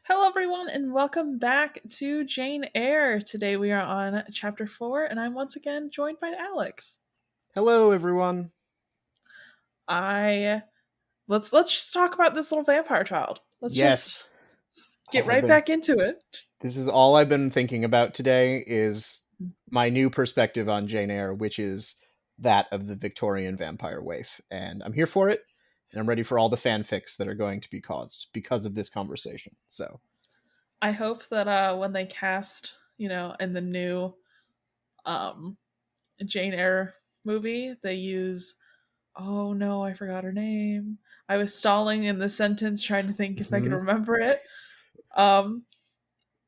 Hello, everyone, and welcome back to Jane Eyre. Today we are on chapter 4, and I'm once again joined by Alex. Hello, everyone. I let's just talk about this little vampire child. Let's just Yes, I get have right been. back into it. This is all I've been thinking about today is my new perspective on Jane Eyre, which is that of the Victorian vampire waif, and I'm here for it, and I'm ready for all the fanfics that are going to be caused because of this conversation. So, I hope that when they cast, in the new um Jane Eyre movie, they use oh no, I forgot her name. I was stalling in the sentence trying to think if I could mhm. remember it. Um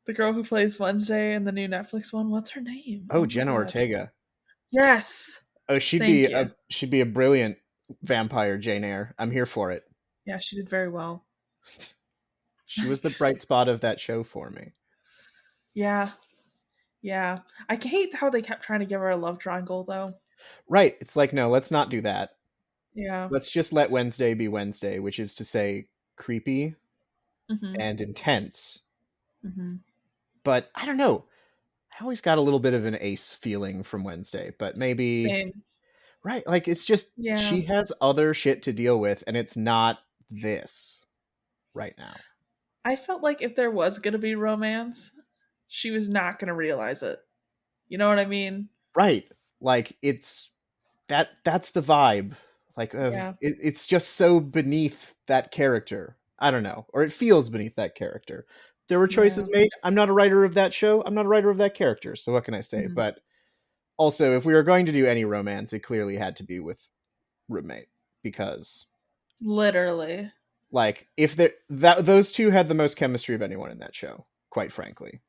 The girl who plays Wednesday in the new Netflix one, what's her name? Oh, Oh my Jenna god. Ortega. Yes. Oh, she'd be Thank you. a brilliant vampire Jane Eyre. I'm here for it. Yeah, she did very well. She was the bright spot of that show for me. Yeah. Yeah. I hate how they kept trying to give her a love triangle though. Right. It's like, no, let's not do that. Yeah. Let's just let Wednesday be Wednesday, which is to say creepy Mhm. and intense. Mhm. But I don't know. I always got a little bit of an Ace feeling from Wednesday, but maybe Same. right, like it's just Yeah. she has other shit to deal with and it's not this right now. I felt like if there was going to be romance, she was not going to realize it. You know what I mean? Right. Like it's that's the vibe. Like of Yeah. it's just so beneath that character. I don't know, or it feels beneath that character. There were Yeah. choices made. I'm not a writer of that show. I'm not a writer of that character. So what can I say? Mhm. But also, if we were going to do any romance, it clearly had to be with roommate because Literally. like if that those two had the most chemistry of anyone in that show, quite frankly.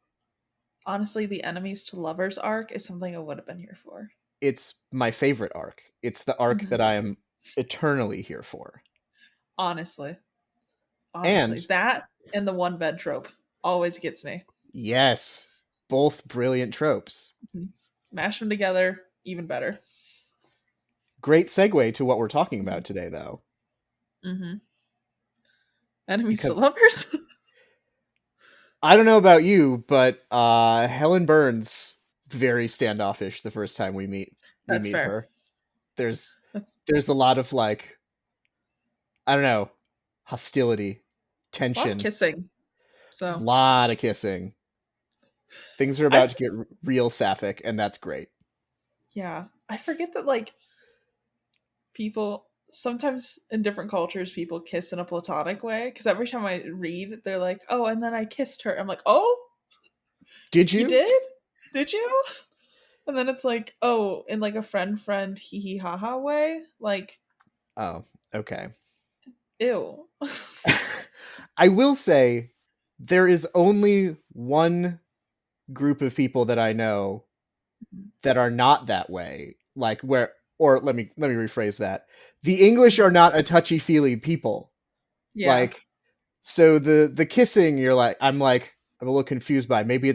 Honestly, the enemies to lovers arc is something I would have been here for. It's my favorite arc. It's the arc Mhm. that I am eternally here for. Honestly. And Honestly, that and the one bed trope always gets me. yes, both brilliant tropes. Mhm. Mash them together, even better. Great segue to what we're talking Mhm. about today though, Mhm. Enemies to because lovers? I don't know about you, but Helen Burns very standoffish the first time we That's meet fair. her. There's That's there's a lot of like I don't know, hostility, a lot of tension, kissing. So, lot of kissing. Things are I about to get real sapphic, and that's great. yeah, I forget that like people sometimes in different cultures people kiss in a platonic way because every time I read they're like, "Oh, and then I kissed her." I'm like, "Oh, Did you you? did? Did you?" And then it's like, "Oh, in like a friend hee hee ha ha way." Like, Oh, okay. ew. I will say there is only one group of people that I know that are not that way. Like where or let me rephrase that. The English are not a touchy-feely people. Yeah. Like so the kissing I'm a little confused by. Maybe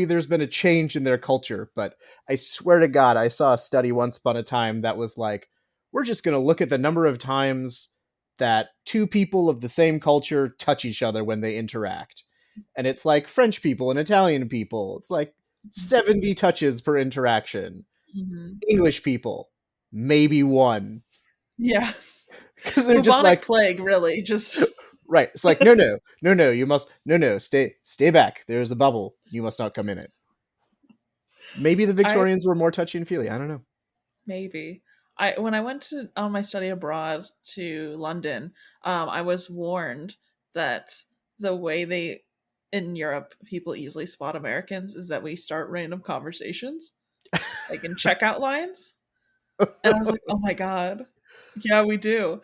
there's been a change in their culture, but I swear to God, I saw a study once upon a time that was like, we're just gonna look at the number of times that two people of the same culture touch each other when they interact. And it's like French people and Italian people. It's like 70 touches per interaction. Mhm. English people, maybe one. Yeah. Because they're just Bubonic like, plague, really. Just right. It's like, no, no, no, no. You must, no, no. Stay back. There's a bubble. You must not come in it. Maybe the I Victorians were more touchy and feely. I don't know. maybe. I when I went to on my study abroad to London, I was warned that the way they in Europe people easily spot Americans is that we start random conversations, like in checkout lines. And I was like, "Oh my god. Yeah, we do.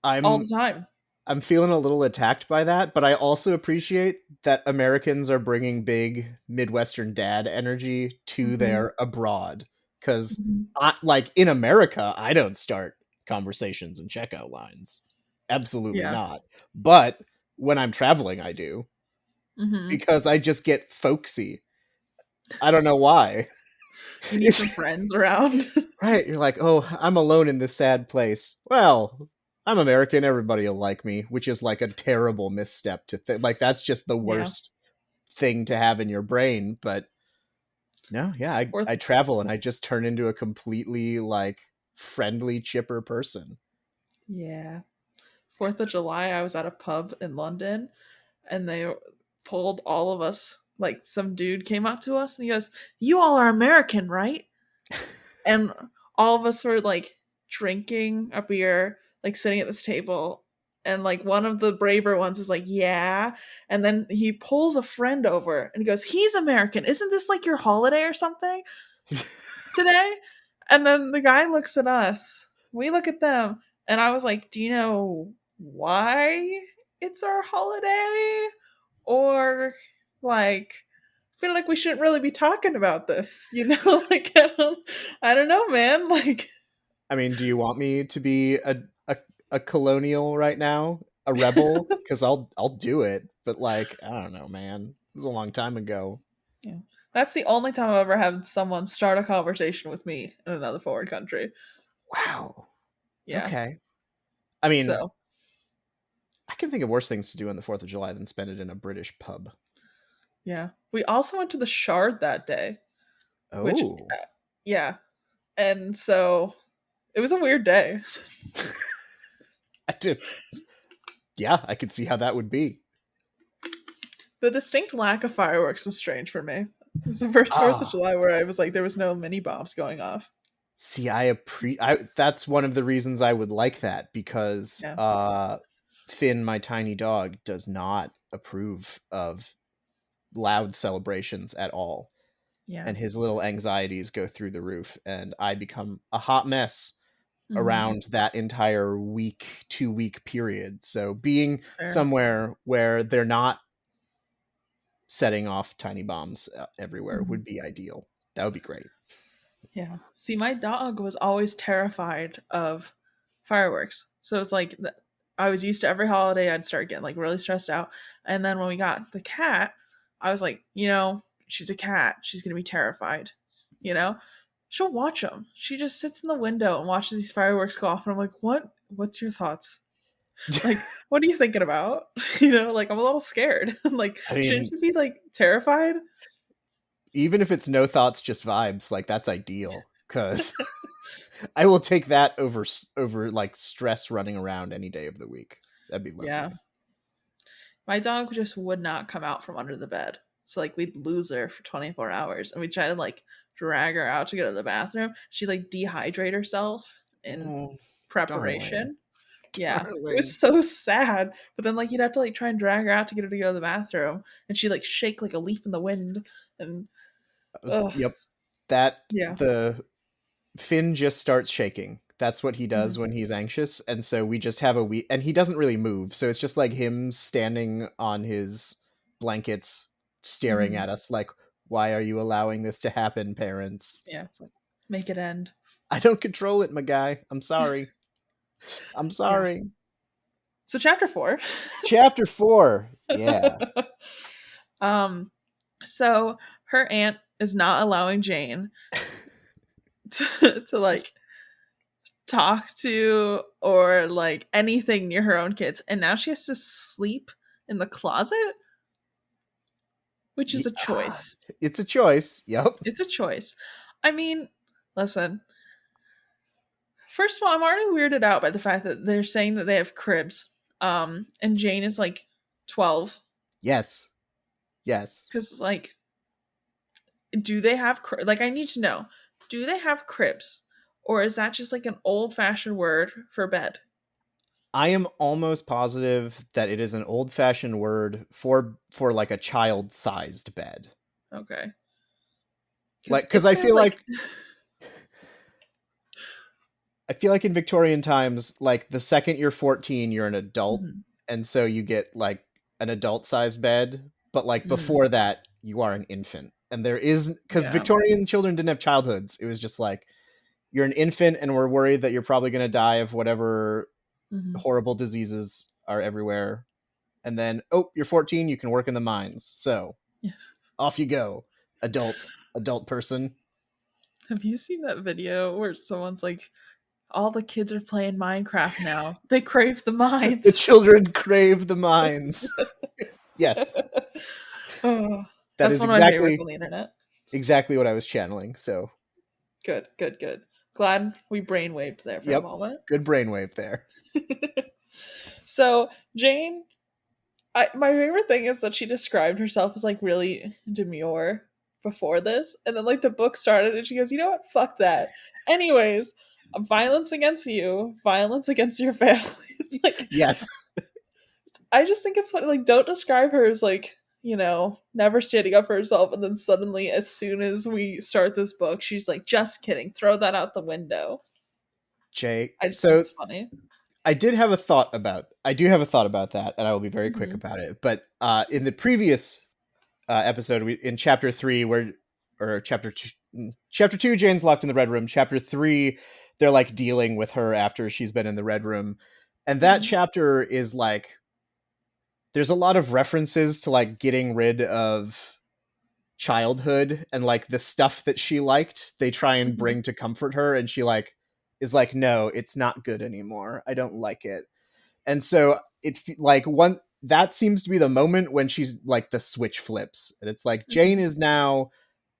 All I'm the time." I'm feeling a little attacked by that, but I also appreciate that Americans are bringing big Midwestern dad energy to Mhm. their abroad. Because, Mhm. like in America, I don't start conversations in checkout lines. Absolutely Yeah. not. But when I'm traveling, I do Mhm. because I just get folksy. I don't know why. You need It's some friends around. right. You're like, oh, I'm alone in this sad place. Well, I'm American, everybody will like me, which is like a terrible misstep to think. Like that's just the Yeah. worst thing to have in your brain. But no, yeah, Fourth, I travel and I just turn into a completely like friendly, chipper person. yeah. 4th of July, I was at a pub in London and they pulled all of us. Like some dude came up to us and he goes, "You all are American, right?" And all of us were like drinking a beer, like sitting at this table. And like one of the braver ones is like, "Yeah." And then he pulls a friend over and he goes, "He's American. Isn't this like your holiday or something today?" And then the guy looks at us. We look at them. And I was like, "Do you know why it's our holiday?" Or like, I feel like we shouldn't really be talking about this, you know? Like I don't know, man. Like I mean, do you want me to be a colonial right now, a rebel? Because I'll do it. But like, I don't know, man. It was a long time ago. yeah. That's the only time I've ever had someone start a conversation with me in another foreign country. Wow. Yeah. Okay. I mean, So, I can think of worse things to do on the 4th of July than spend it in a British pub. yeah. We also went to the Shard that day, which Oh. yeah. And so it was a weird day. I do. Yeah, I could see how that would be. The distinct lack of fireworks was strange for me. It was the first 4th of Ah, July where I was like, there was no mini bombs going off. see, I that's one of the reasons I would like that because Yeah. Finn, my tiny dog, does not approve of loud celebrations at all. Yeah. And his little anxieties go through the roof and I become a hot mess Hmm. around that entire week, 2 week period. So being That's fair. somewhere where they're not setting off tiny bombs everywhere Mhm. would be ideal. That would be great. Yeah. See, my dog was always terrified of fireworks. So it's like I was used to every holiday I'd start getting like really stressed out. And then when we got the cat, I was like, she's a cat. She's going to be terrified. You know? She'll watch them. She just sits in the window and watches these fireworks go off and I'm like, "What? What's your thoughts? Like, what are you thinking about?" Like I'm a little scared. Like, I shouldn't mean, you be like terrified? even if it's no thoughts, just vibes, like that's ideal. Because I will take that over like stress running around any day of the week. That'd be Yeah. lovely. My dog just would not come out from under the bed. So like we'd lose her for 24 hours and we'd try to like drag her out to go to the bathroom. She'd like dehydrate herself in Oh, darling, preparation. Yeah. It was darling. so sad. But then like you'd have to like try and drag her out to get her to go to the bathroom. And she'd like shake like a leaf in the wind. And oh Yep, that yeah. the Finn just starts shaking. That's what he Mhm. does when he's anxious, and so we just have a week, and he doesn't really move. So it's just like him standing on his blankets, staring Mhm. at us like, "Why are you allowing this to happen, parents?" Yeah. It's like, Make it end. I don't control it, my guy. I'm sorry. I'm Yeah. sorry. So chapter 4. Chapter 4. Yeah. um so her aunt is not allowing Jane to like talk to or like anything near her own kids. And now she has to sleep in the closet, which is a Yeah. choice. It's a choice. Yep. It's a choice. I mean, listen, first of all, I'm already weirded out by the fact that they're saying that they have cribs. And Jane is like 12. Yes. Yes. Because, like, do they have, like, I need to know, do they have cribs? Or is that just like an old fashioned word for bed? I am almost positive that it is an old-fashioned word for like a child-sized bed. Okay. Like Because cuz if they're like, I feel like in Victorian times like the second you're 14 you're an adult mhm, and so you get like an adult-sized bed, but like mhm, before that you are an infant. And there is cuz yeah. Victorian children didn't have childhoods. It was just like you're an infant and we're worried that you're probably going to die of whatever Mhm. horrible diseases are everywhere. And then, oh, you're 14, you can work in the mines. So Yeah. off you go, adult person. Have you seen that video where someone's like all the kids are playing Minecraft now. They crave the The mines. children crave the mines. Yes, Oh, that that's is one of my favorites exactly on the internet. what I was channeling. So, Good, good, good. Glad we brainwaved there for a yep, moment. good brainwave there. So Jane, my favorite thing is that she described herself as like really demure before this, and then like the book started, and she goes, "You know what? Fuck that." Anyways, violence against you, violence against your family. Like, Yes, I just think it's funny. Like, don't describe her as like, never standing up for herself, and then suddenly, as soon as we start this book, she's like, "Just kidding, throw that out the window." Jake. I just think So it's funny. I do have a thought about that, and I will be very quick Hmm. about it. But in the previous episode, in chapter 3, or chapter 2, chapter 2, Jane's locked in the red room. Chapter 3, they're like dealing with her after she's been in the red room, and that Hmm. chapter is like there's a lot of references to like getting rid of childhood and like the stuff that she liked. They try and Hmm. bring to comfort her, and she like is like, no, it's not good anymore. I don't like it. And so like one that seems to be the moment when she's like the switch flips, and it's like Jane Hmm. is now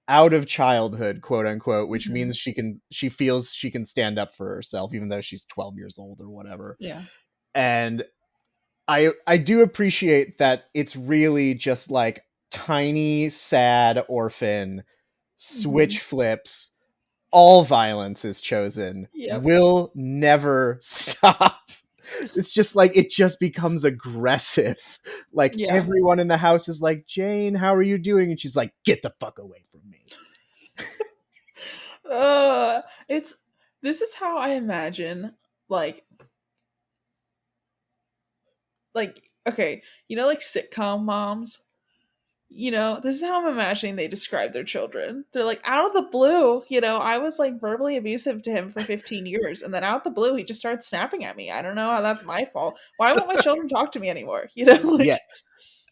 out of childhood, quote unquote, which Hmm. means she feels she can stand up for herself even though she's 12 years old or whatever. Yeah. And I do appreciate that it's really just like tiny sad orphan Hmm. switch flips, all violence is chosen, Yep. will never stop. It's just like it just becomes aggressive. Like Yeah. everyone in the house is like, Jane, how are you doing? And she's like, get the fuck away from me. It's this is how I imagine like like okay, like sitcom moms. This is how I'm imagining they describe their children. They're like, out of the blue, I was like verbally abusive to him for 15 years, and then out of the blue, he just started snapping at me. I don't know how that's my fault. Why won't my children talk to me anymore? Yeah, Like,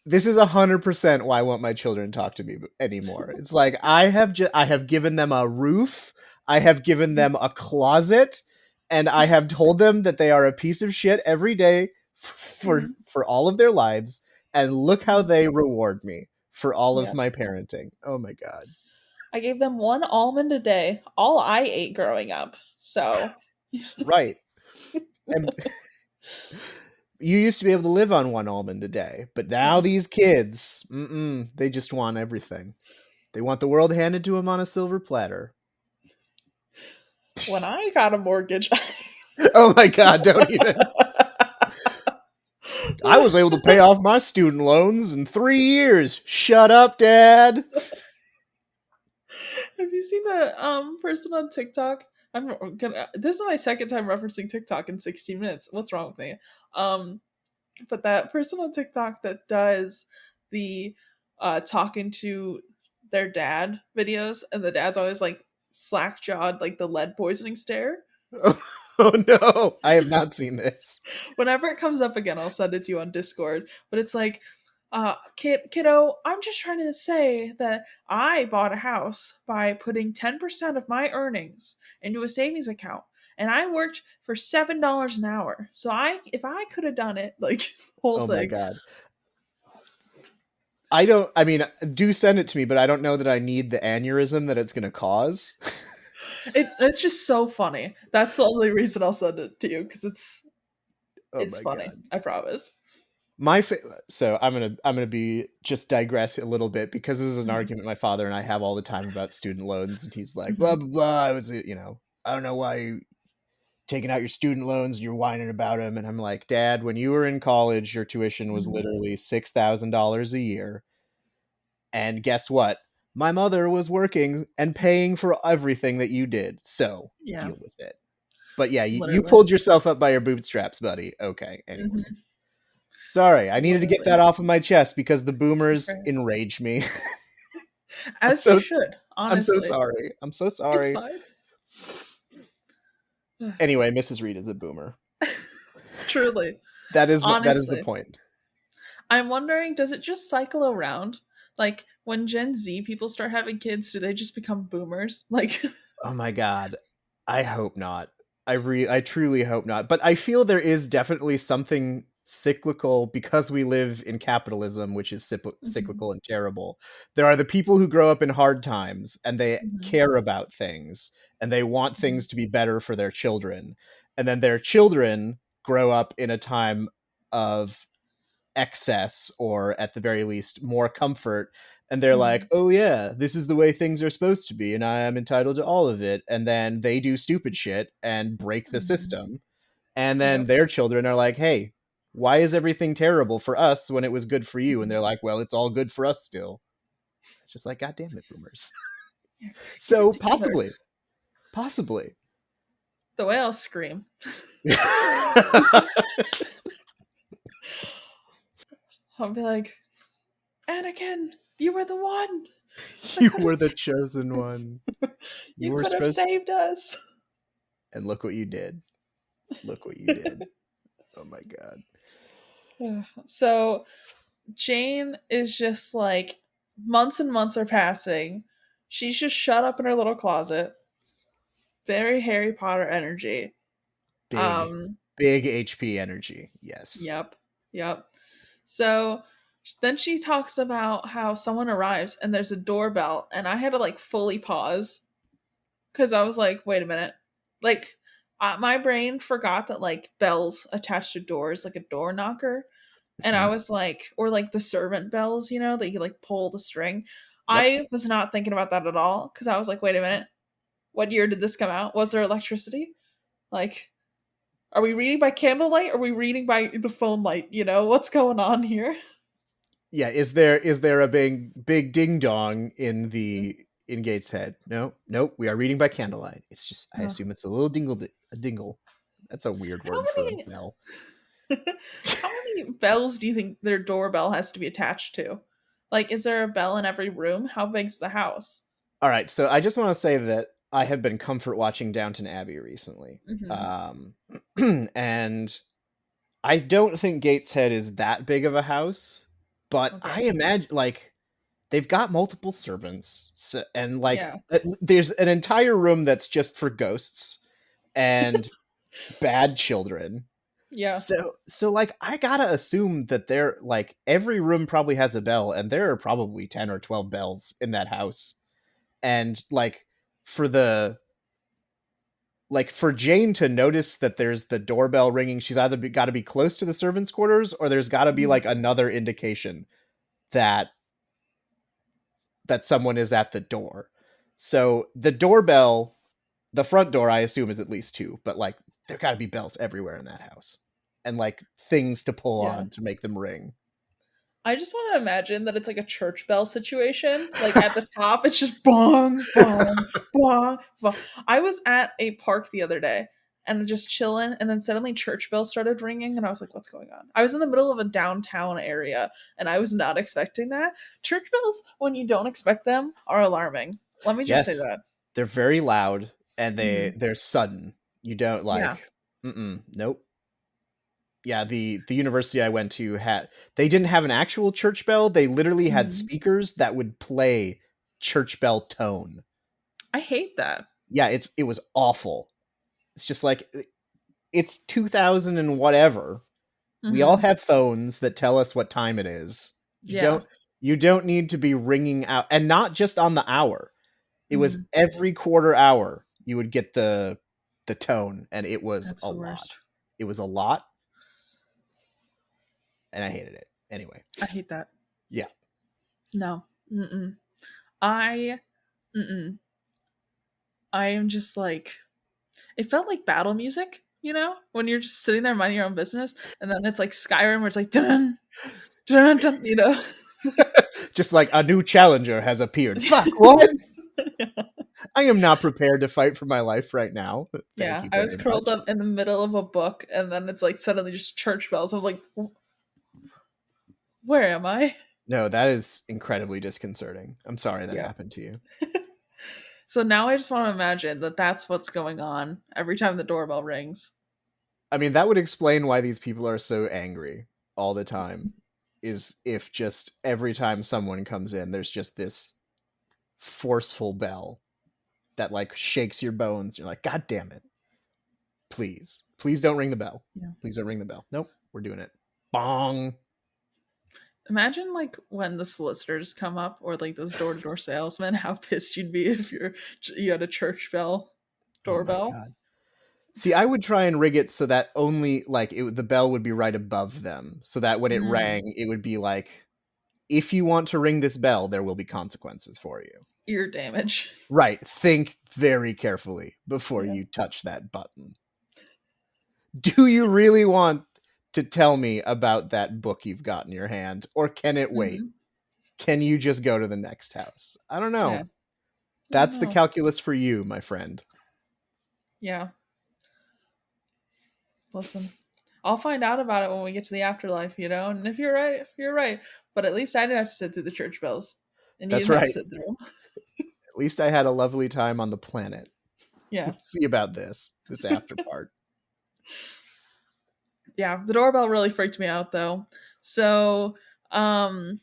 this is 100% why I want my children to talk to me anymore. It's like I have given them a roof, I have given them a closet, and I have told them that they are a piece of shit every day mhm, for all of their lives, and look how mhm, they reward me for all of yeah. my parenting. Oh my god. I gave them one almond a day, all I ate growing up. So, Right. And you used to be able to live on one almond a day, but now mhm. these kids, they just want everything. They want the world handed to them on a silver platter. When I got a mortgage, Oh my god, don't even. I was able to pay off my student loans in 3 years. Shut up, Dad. have you seen the person on TikTok? I'm gonna. This is my second time referencing TikTok in 16 minutes. What's wrong with me? Um, but that person on TikTok that does the talking to their dad videos, and the dad's always like slack jawed, like the lead poisoning stare. Oh no, I have not seen this. Whenever it comes up again, I'll send it to you on Discord. But it's like, kiddo, I'm just trying to say that I bought a house by putting 10% of my earnings into a savings account. And I worked for $7 an hour. So if I could have done it, like whole Oh my thing. god. I mean, do send it to me, but I don't know that I need the aneurysm that it's going to cause. It's just so funny. That's the only reason I'll send it to you because Oh it's my funny. god. I promise. So I'm gonna be just digress a little bit because this is an Mhm. argument my father and I have all the time about student loans, and he's like, blah Mhm. blah blah. I was, I don't know why you taking out your student loans, you're whining about them, and I'm like, Dad, when you were in college, your tuition was Mhm. literally $6,000 a year, and guess what? My mother was working and paying for everything that you did, so Yeah, deal with it. But yeah, you literally. pulled yourself up by your bootstraps, buddy. Okay, anyway. Mhm. Sorry, I needed to get Literally. that off of my chest because the boomers Okay. enrage me. I'm As you so should, I'm so honestly. sorry. I'm so It's sorry. fine. Anyway, Mrs. Reed is a boomer. Truly. That is the Honestly. point. I'm wondering, does it just cycle around? Like when Gen Z people start having kids, do they just become boomers? Like Oh my god. I hope not. I truly hope not. But I feel there is definitely something cyclical because we live in capitalism, which is Mhm. cyclical and terrible. There are the people who grow up in hard times and they Mhm. care about things and they want Mhm. things to be better for their children. And then their children grow up in a time of excess or at the very least more comfort, and they're like, Mhm. oh yeah, this is the way things are supposed to be and I am entitled to all of it, and then they do stupid shit and break the Mhm. system, and then Yep. their children are like, hey, why is everything terrible for us when it was good for you? And Mhm. they're like, well, it's all good for us still. It's just like, god damn it, boomers. Yeah. Get it So together. possibly The way I'll scream. I'll be like, Anakin, you were the one that you could were the have. chosen one. You You were could have supposed, saved us. and look what you did. Look what you did. Oh my god. So Jane is just like months and months are passing. She's just shut up in her little closet. Very Harry Potter energy. Big, Um, big HP energy. Yes. yep. Yep. So then she talks about how someone arrives and there's a doorbell and I had to like fully pause cuz I was like, "Wait a minute." Like my brain forgot that like bells attached to doors like a door knocker. And I Mhm. was like, or like the servant bells, you know, that you like pull the string. Yep. I was not thinking about that at all because I was like, wait a minute, what year did this come out? Was there electricity? Like, are we reading by candlelight? Or are we reading by the phone light? You know, what's going on here? Yeah. Is there a big ding dong in the in Gates' head? No. Nope. We are reading by candlelight. It's just I Ugh. assume it's a little dingle a dingle. That's a weird How word for a many bell. how many bells do you think their doorbell has to be attached to? Like, is there a bell in every room? How big's the house? All right. So I just want to say that I have been comfort watching Downton Abbey recently, Mm-hmm. and I don't think Gateshead is that big of a house, but I Okay. imagine like they've got multiple servants, so, and like Yeah. there's an entire room that's just for ghosts and bad children. Yeah. So like I gotta assume that they're like every room probably has a bell, and there are probably 10 or 12 bells in that house. And like for the like for Jane to notice that there's the doorbell ringing, she's either got to be close to the servants' quarters, or there's got to be Mhm. like another indication that someone is at the door. So the doorbell, the front door, I assume is at least two, but like there got to be bells everywhere in that house, and like things to pull Yeah. on to make them ring. I just want to imagine that it's like a church bell situation. Like at the top, it's just bong, bong, bong, bong. I was at a park the other day and just chilling, and then suddenly church bells started ringing, and I was like, "What's going on?" I was in the middle of a downtown area, and I was not expecting that. Church bells, when you don't expect them, are alarming. Let me just say Yes, that. they're very loud and Hmm. they're sudden. You don't Yeah. like, nope. Yeah, the university I went to had they didn't have an actual church bell. They literally had Hmm. speakers that would play church bell tone. I hate that. Yeah, it was awful. It's just like it's 2000 and whatever. We all Hmm. have phones that tell us what time it is. Yeah. You don't need to be ringing out, and not just on the hour. It was Hmm. every quarter hour you would get the tone, and it was That's a the lot. worst. It was a lot, and I hated it. Anyway, I hate that. yeah. No. Mm-mm. I. Mm-mm. I am just like it felt like battle music, you know, when you're just sitting there minding your own business, and then it's like Skyrim where it's like dun dun dun, you know. Just like a new challenger has appeared. Fuck, what? I am not prepared to fight for my life right now. Thank Yeah, you I was very curled much. up in the middle of a book, and then it's like suddenly just church bells. I was like, "Where am I?" No, that is incredibly disconcerting. I'm sorry that Yeah. happened to you. So now I just want to imagine that that's what's going on every time the doorbell rings. I mean, that would explain why these people are so angry all the time. Is if just every time someone comes in, there's just this forceful bell that like shakes your bones. You're like, God damn it. Please don't ring the bell. Yeah. Please don't ring the bell. Nope, we're doing it. Bong. Imagine like when the solicitors come up or like those door to door salesmen, how pissed you'd be if you had a church bell Oh my doorbell. god. See, I would try and rig it so that only like the bell would be right above them, so that when it Mm, rang, it would be like, if you want to ring this bell, there will be consequences for you. ear damage. Right. Think very carefully before Yeah. you touch that button. Do you really want to tell me about that book you've got in your hand, or can it wait? Hmm. Can you just go to the next house? I don't Yeah. know. I don't That's the know. calculus for you, my friend. Yeah. Listen, I'll find out about it when we get to the afterlife, you know? And if you're right, you're right. But at least I didn't have to sit through the church bells. And you That's didn't have to right. sit through them. At least I had a lovely time on the planet. Yeah. We'll see about this after part. Yeah. The doorbell really freaked me out though. So, um,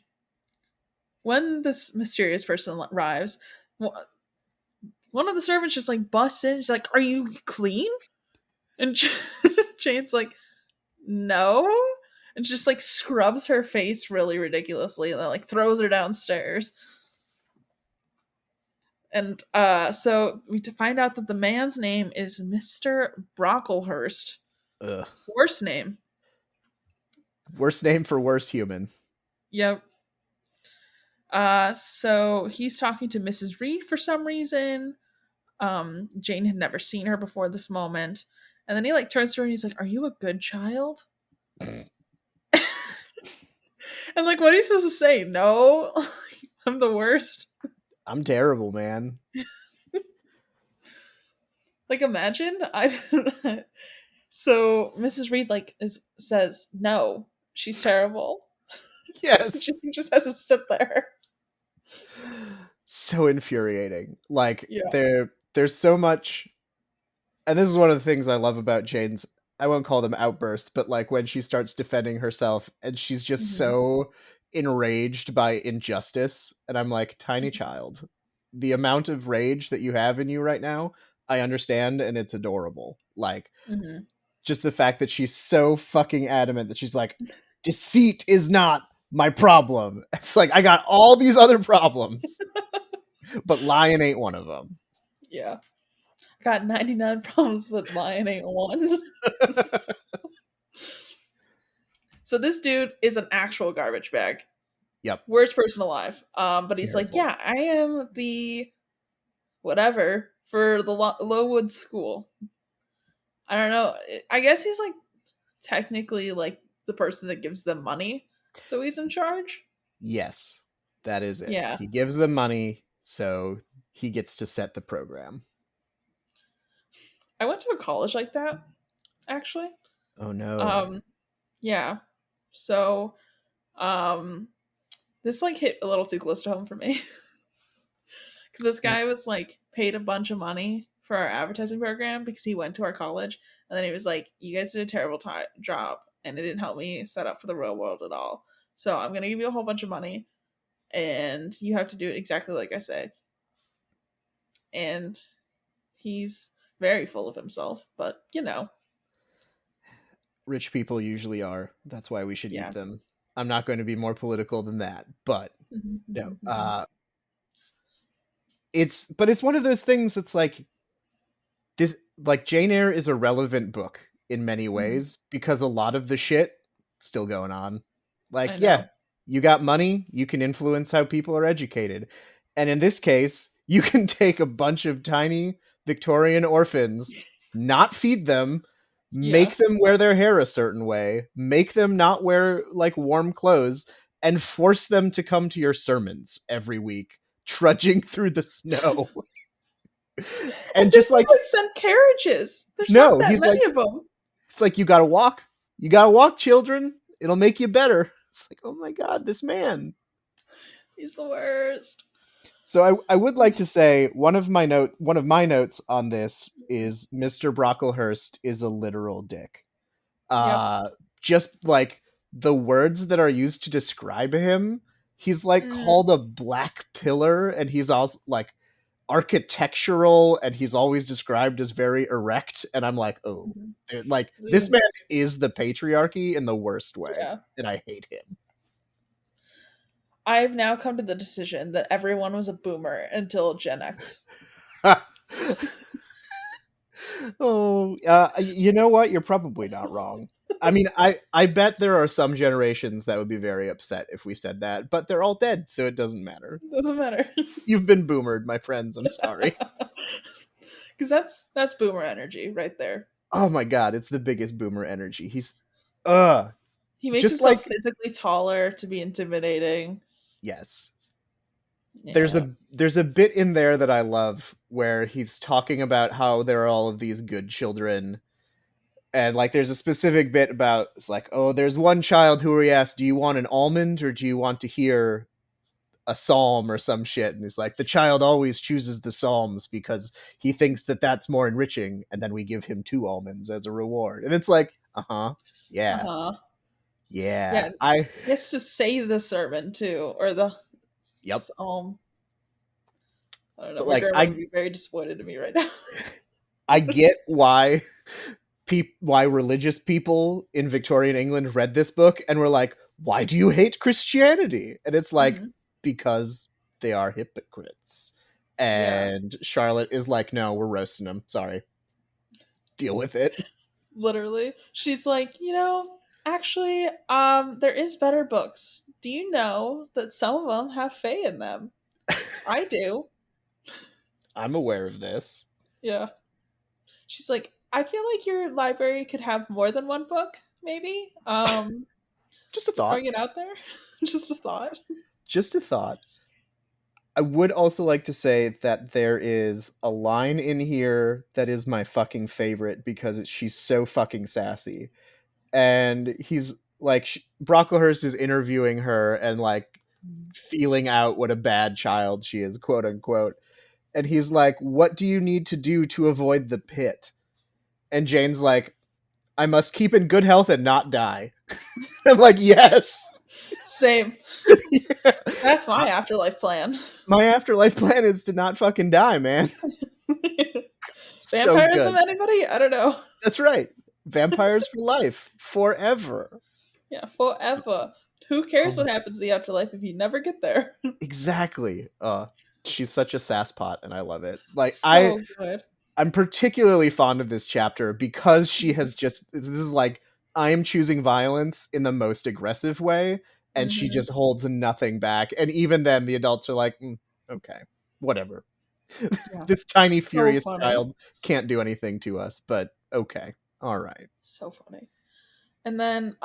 when this mysterious person arrives, one of the servants just like busts in. She's like, "Are you clean?" And Jane's like, "No." And just like scrubs her face really ridiculously and then like throws her downstairs. And so we find out that the man's name is Mr. Brocklehurst. Ugh. Worst name. Worst name for worst human. Yep. So he's talking to Mrs. Reed for some reason. Jane had never seen her before this moment. And then he like turns to her and he's like, "Are you a good child?" And like, what are you supposed to say? No, I'm the worst. I'm terrible, man. Like, imagine I. So Mrs. Reed like says no, she's terrible. Yes. She just has to sit there. So infuriating. Like Yeah. there's so much, and this is one of the things I love about Jane's, I won't call them outbursts, but like when she starts defending herself and she's just Hmm. so enraged by injustice, and I'm like, tiny child, the amount of rage that you have in you right now, I understand, and it's adorable. Like Hmm. just the fact that she's so fucking adamant that she's like, deceit is not my problem. It's like, I got all these other problems, but lying ain't one of them. Yeah. Got 99 problems, but mine ain't one. So this dude is an actual garbage bag. Yep. Worst person alive. But he's like, Terrible. yeah, I am the whatever for the Lowood School. I don't know. I guess he's like technically like the person that gives them money, so he's in charge. Yes, that is it. Yeah. He gives them money, so he gets to set the program. I went to a college like that, actually. Oh no. Um, yeah. So, um, this like hit a little too close to home for me because this guy was like paid a bunch of money for our advertising program because he went to our college, and then he was like, "You guys did a terrible job, and it didn't help me set up for the real world at all. So I'm gonna give you a whole bunch of money, and you have to do it exactly like I say." And he's very full of himself, but you know, Rich people usually are. That's why we should eat yeah. them. I'm not going to be more political than that, but Mhm, no. mhm, mhm. It's one of those things that's like, this, like Jane Eyre is a relevant book in many Mhm. ways because a lot of the shit still going on. Like, I yeah, know. you got money, you can influence how people are educated. And in this case, you can take a bunch of tiny Victorian orphans, not feed them, Yeah. make them wear their hair a certain way, make them not wear like warm clothes, and force them to come to your sermons every week, trudging through the snow. And And just didn't like, like send carriages. There's not no, that he's like, many of them. it's like, you gotta walk. You gotta walk, children. It'll make you better. It's like, oh my god, this man. He's the worst. So I would like to say one of my notes on this is Mr. Brocklehurst is a literal dick. Yep. Uh just like the words that are used to describe him, he's like Mm, called a black pillar, and he's also like, architectural, and he's always described as very erect, and I'm like, oh, Mhm. like this Mm, man is the patriarchy in the worst way, yeah. and I hate him. I've now come to the decision that everyone was a boomer until Gen X. Oh, you know what? You're probably not wrong. I mean, I bet there are some generations that would be very upset if we said that, but they're all dead, so it doesn't matter. Doesn't matter. You've been boomered, my friends. I'm sorry. Because that's boomer energy right there. Oh my god, it's the biggest boomer energy. He's, uh, He makes just himself like physically taller to be intimidating. yes. Yeah. There's a bit in there that I love where he's talking about how there are all of these good children, and like there's a specific bit about it's like, oh, there's one child who he asked, do you want an almond or do you want to hear a psalm or some shit? And he's like, the child always chooses the psalms because he thinks that that's more enriching, and then we give him 2 almonds as a reward. And it's like, uh-huh, Uh yeah, huh. yeah, Yeah. I He has to say the sermon too, or the yep. psalm. I don't know. But My like grandma would be very disappointed in me right now. I get why why religious people in Victorian England read this book and were like, why do you hate Christianity? And it's like, Mhm. because they are hypocrites. Yeah. And Charlotte is like, no, we're roasting them. Sorry. Deal with it. Literally. She's like, actually, there is better books. Do you know that some of them have fae in them? I do. I'm aware of this. Yeah. She's like, I feel like your library could have more than one book, maybe. Just a thought. Throwing it out there. Just a thought. Just a thought. I would also like to say that there is a line in here that is my fucking favorite because she's so fucking sassy. And he's like, Brocklehurst is interviewing her and like feeling out what a bad child she is, quote unquote. And he's like, what do you need to do to avoid the pit? And Jane's like, I must keep in good health and not die. I'm like, yes. Same. Yeah. That's my afterlife plan. My afterlife plan is to not fucking die, man. So Vampirism, good. anybody? I don't know. That's right. Vampires for life. Forever. Yeah, forever. Who cares Oh, what happens in the afterlife if you never get there? exactly. She's such a sasspot and I love it. Like So good. I'm particularly fond of this chapter because she has just this is like I am choosing violence in the most aggressive way and she Hmm. just holds nothing back, and even then the adults are like, okay, whatever. Yeah. This tiny So furious funny. child can't do anything to us, but okay. All right. So funny. And then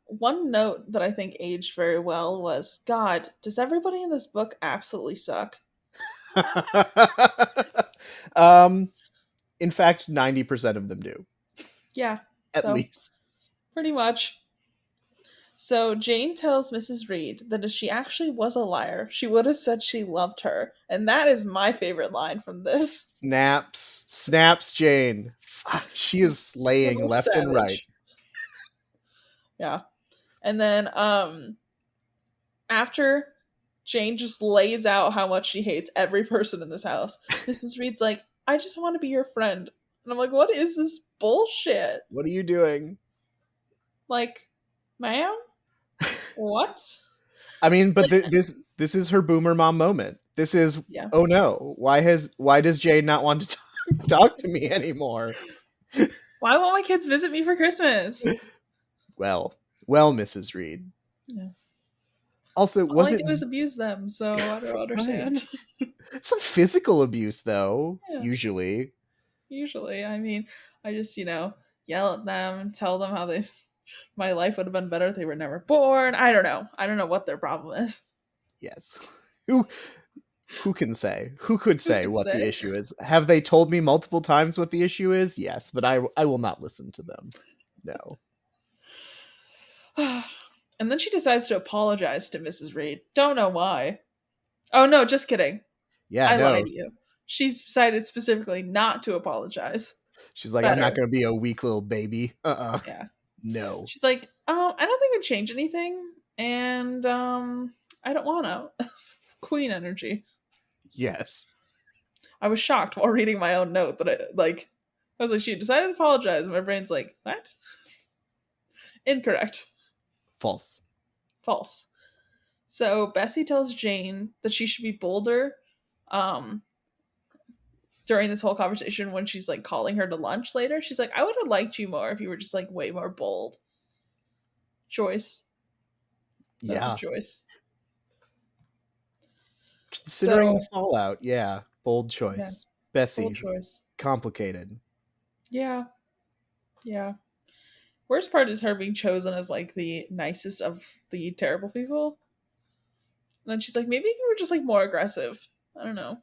one note that I think aged very well was, God, does everybody in this book absolutely suck? um in fact 90% of them do, Yeah. at So least. pretty much. So Jane tells Mrs. Reed that if she actually was a liar, she would have said she loved her. And that is my favorite line from this. Snaps Jane. She is So slaying left and right. savage. Yeah. And then after Jane just lays out how much she hates every person in this house, Mrs. Reed's like, I just want to be your friend. And I'm like, what is this bullshit? What are you doing? Like, ma'am? What? I mean, but Like, this is her boomer mom moment. This is, yeah. oh no, why does Jane not want to talk to me anymore? Why won't my kids visit me for Christmas? Well, well, Mrs. Reed. Yeah. Also, All was I it do is abuse them, so I don't right? understand. It's not physical abuse though, Yeah, usually. usually. I mean, I just, yell at them, tell them how my life would have been better if they were never born. I don't know. I don't know what their problem is. Yes. Who who can say? Who could Who say could what the say? issue is? Have they told me multiple times what the issue is? Yes, but I will not listen to them. No. And then she decides to apologize to Mrs. Reed. Don't know why. Oh no, just kidding. Yeah, I lied no. to you. She's decided specifically not to apologize. She's like, I'm not Better. going to be a weak little baby. Yeah. No. She's like, I don't think we change anything, and I don't wanna. Queen energy. Yes. I was shocked while reading my own note that I was like, she decided to apologize, and my brain's like, what? Incorrect. False. False. So Bessie tells Jane that she should be bolder um, during this whole conversation when she's like calling her to lunch later. She's like, I would have liked you more if you were just like way more bold. Choice. That's a Yeah. choice. Considering the So, fallout, yeah. Bold yeah, choice. bold Bessie, choice. complicated. Yeah, yeah. Worst part is her being chosen as like the nicest of the terrible people. And then she's like, maybe if you were just like more aggressive. I don't know.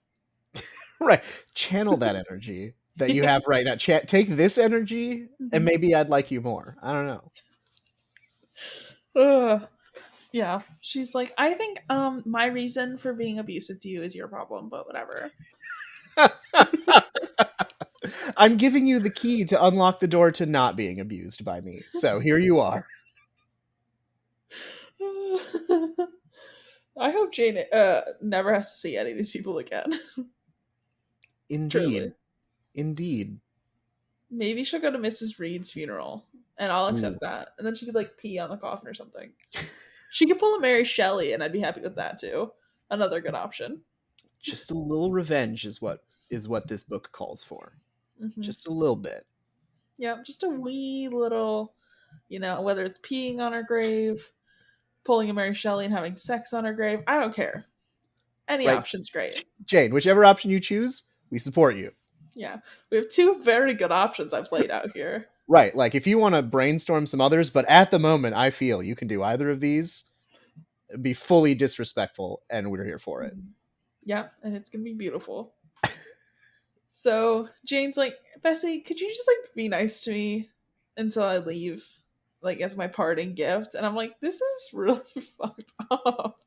Right. Channel that energy that you have right now. Take this energy, and Mhm. maybe I'd like you more. I don't know. Ugh. Yeah. She's like, I think my reason for being abusive to you is your problem, but whatever. I'm giving you the key to unlock the door to not being abused by me. So here you are. I hope Jane never has to see any of these people again. Indeed. Truly. Indeed. Maybe she'll go to Mrs. Reed's funeral and I'll Ooh. accept that. And then she could like pee on the coffin or something. She could pull a Mary Shelley and I'd be happy with that too. Another good option. Just a little revenge is what this book calls for. Hmm. Just a little bit. Yeah, just a wee little, whether it's peeing on her grave, pulling a Mary Shelley and having sex on her grave. I don't care. Any Right. option's great. Jane, whichever option you choose, we support you. Yeah. We have two very good options I've laid out here. Right. Like if you want to brainstorm some others, but at the moment I feel you can do either of these, be fully disrespectful, and we're here for it. Mhm. Yeah, and it's gonna be beautiful. So Jane's like, Bessie, could you just like be nice to me until I leave? Like as my parting gift. And I'm like, this is really fucked up.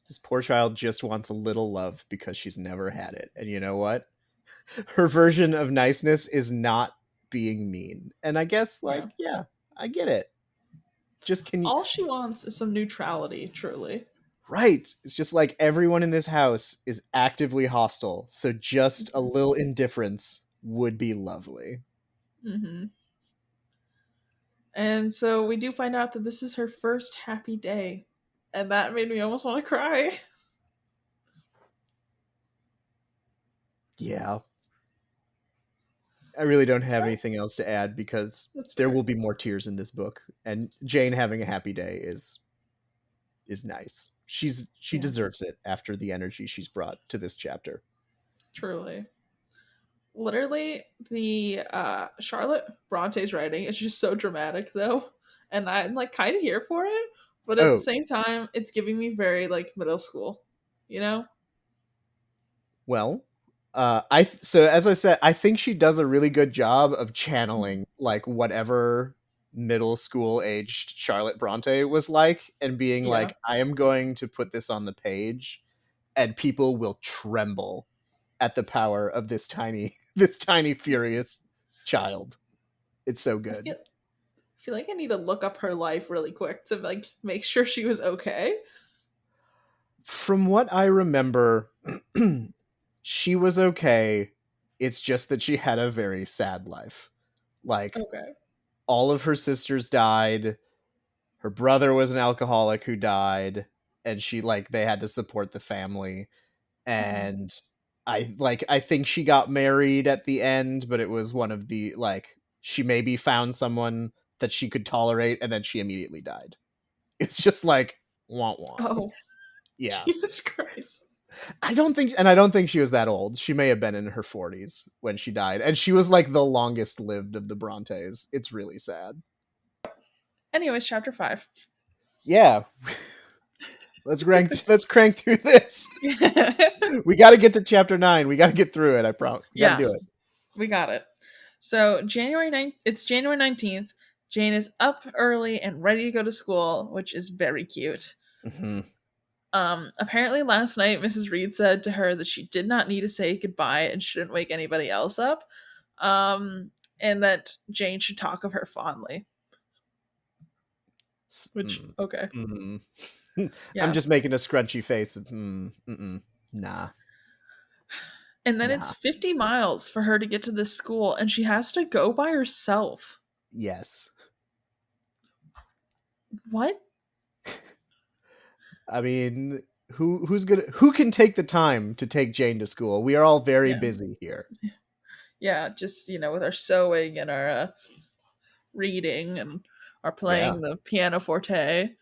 This poor child just wants a little love because she's never had it. And you know what? Her version of niceness is not being mean. And I guess, Yeah. like, yeah, I get it. Just can you, All she wants is some neutrality, truly. right. It's just like everyone in this house is actively hostile. So just a Hmm. little indifference would be lovely. Hmm. And so we do find out that this is her first happy day. And that made me almost want to cry. Yeah. I really don't have anything else to add because That's there fair. will be more tears in this book, and Jane having a happy day is nice. She Yeah, deserves it after the energy she's brought to this chapter. truly. Literally, the Charlotte Bronte's writing is just so dramatic, though. And I'm like kind of here for it. But at the Oh, same time, it's giving me very like middle school, you know? well, so as I said, I think she does a really good job of channeling like whatever middle school aged Charlotte Bronte was like, and being Yeah. like, I am going to put this on the page and people will tremble at the power of this tiny this tiny furious child. It's so I good. feel like I need to look up her life really quick to like make sure she was okay. From what I remember, she was okay. It's just that she had a very sad life. Like Okay. all of her sisters died. Her brother was an alcoholic who died, and she like they had to support the family. Hmm. And I think she got married at the end, but it was one of the like she maybe found someone that she could tolerate, and then she immediately died. It's just like want want. Oh, Yeah. Jesus Christ. I don't think she was that old. She may have been in her 40s when she died, and she was like the longest lived of the Brontes. It's really sad. Anyways, chapter 5. Yeah, let's crank through this. We got to get to chapter 9. We got to get through it. I promise. We got to Yeah, do it. we got it. So January 9th, it's January 19th. Jane is up early and ready to go to school, which is very cute. Mm-hmm. Apparently last night Mrs. Reed said to her that she did not need to say goodbye and shouldn't wake anybody else up. And that Jane should talk of her fondly. Which okay. Mm. I'm Yeah. just making a scrunchy face. Nah. And then it's Nah. 50 miles for her to get to this school, and she has to go by herself. Yes. What? I mean, who can take the time to take Jane to school? We are all very Yeah. busy here. Yeah, just, with our sewing and our reading and our Yeah. playing the pianoforte.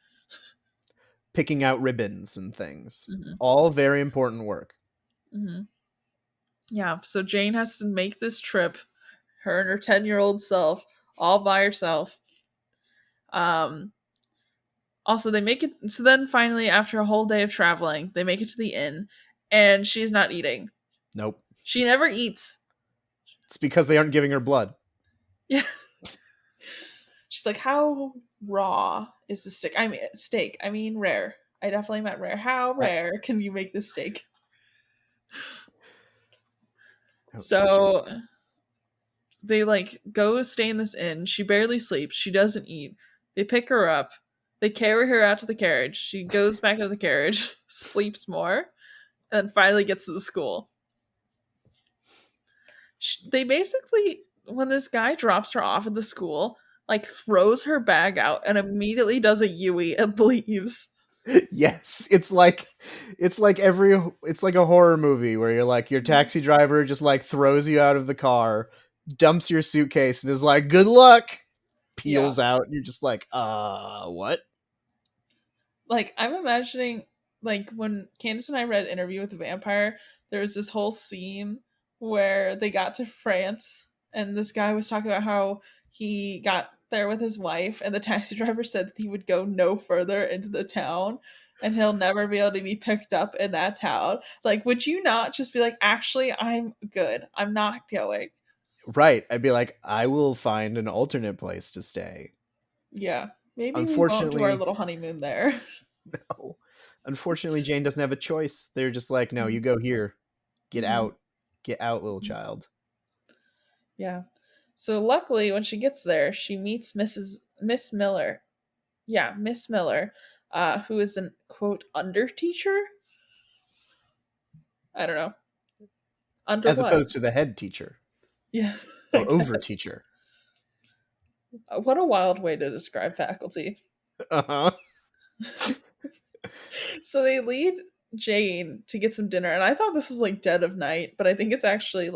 Picking out ribbons and things. Hmm. All very important work. Hmm. Yeah, so Jane has to make this trip, her and her 10-year-old self, all by herself. Um, Also, they make it. So then, finally, after a whole day of traveling, they make it to the inn, and she's not eating. Nope. She never eats. It's because they aren't giving her blood. Yeah, she's like, "How raw is the steak? I mean, steak. I mean, rare. I definitely meant rare. How I, rare can you make this steak?" oh, So they go stay in this inn. She barely sleeps. She doesn't eat. They pick her up. They carry her out to the carriage. She goes back to the carriage, sleeps more, and then finally gets to the school. They basically, when this guy drops her off at the school, throws her bag out and immediately does a Yui and leaves. yes, it's like a horror movie where you're like your taxi driver just like throws you out of the car, dumps your suitcase and is like good luck, Yeah. peels out and you're just like what? I'm imagining, when Candace and I read Interview with the Vampire, there was this whole scene where they got to France and this guy was talking about how he got there with his wife, and the taxi driver said that he would go no further into the town and he'll never be able to be picked up in that town. Would you not just be like, actually, I'm good. I'm not going? Right, I'd be like I will find an alternate place to stay. Yeah. Maybe we won't do our Unfortunately, little honeymoon there. no. Unfortunately Jane doesn't have a choice. They're just like no, you go here. Get Mm-hmm. out. Get out, little child. Yeah. So luckily, when she gets there, she meets Miss Miller. Yeah, Miss Miller, who is an quote under teacher. I don't know, under As what? opposed to the head teacher Yeah, I or over guess. teacher. What a wild way to describe faculty. Uh-huh. So they lead Jane to get some dinner, and I thought this was dead of night, but I think it's actually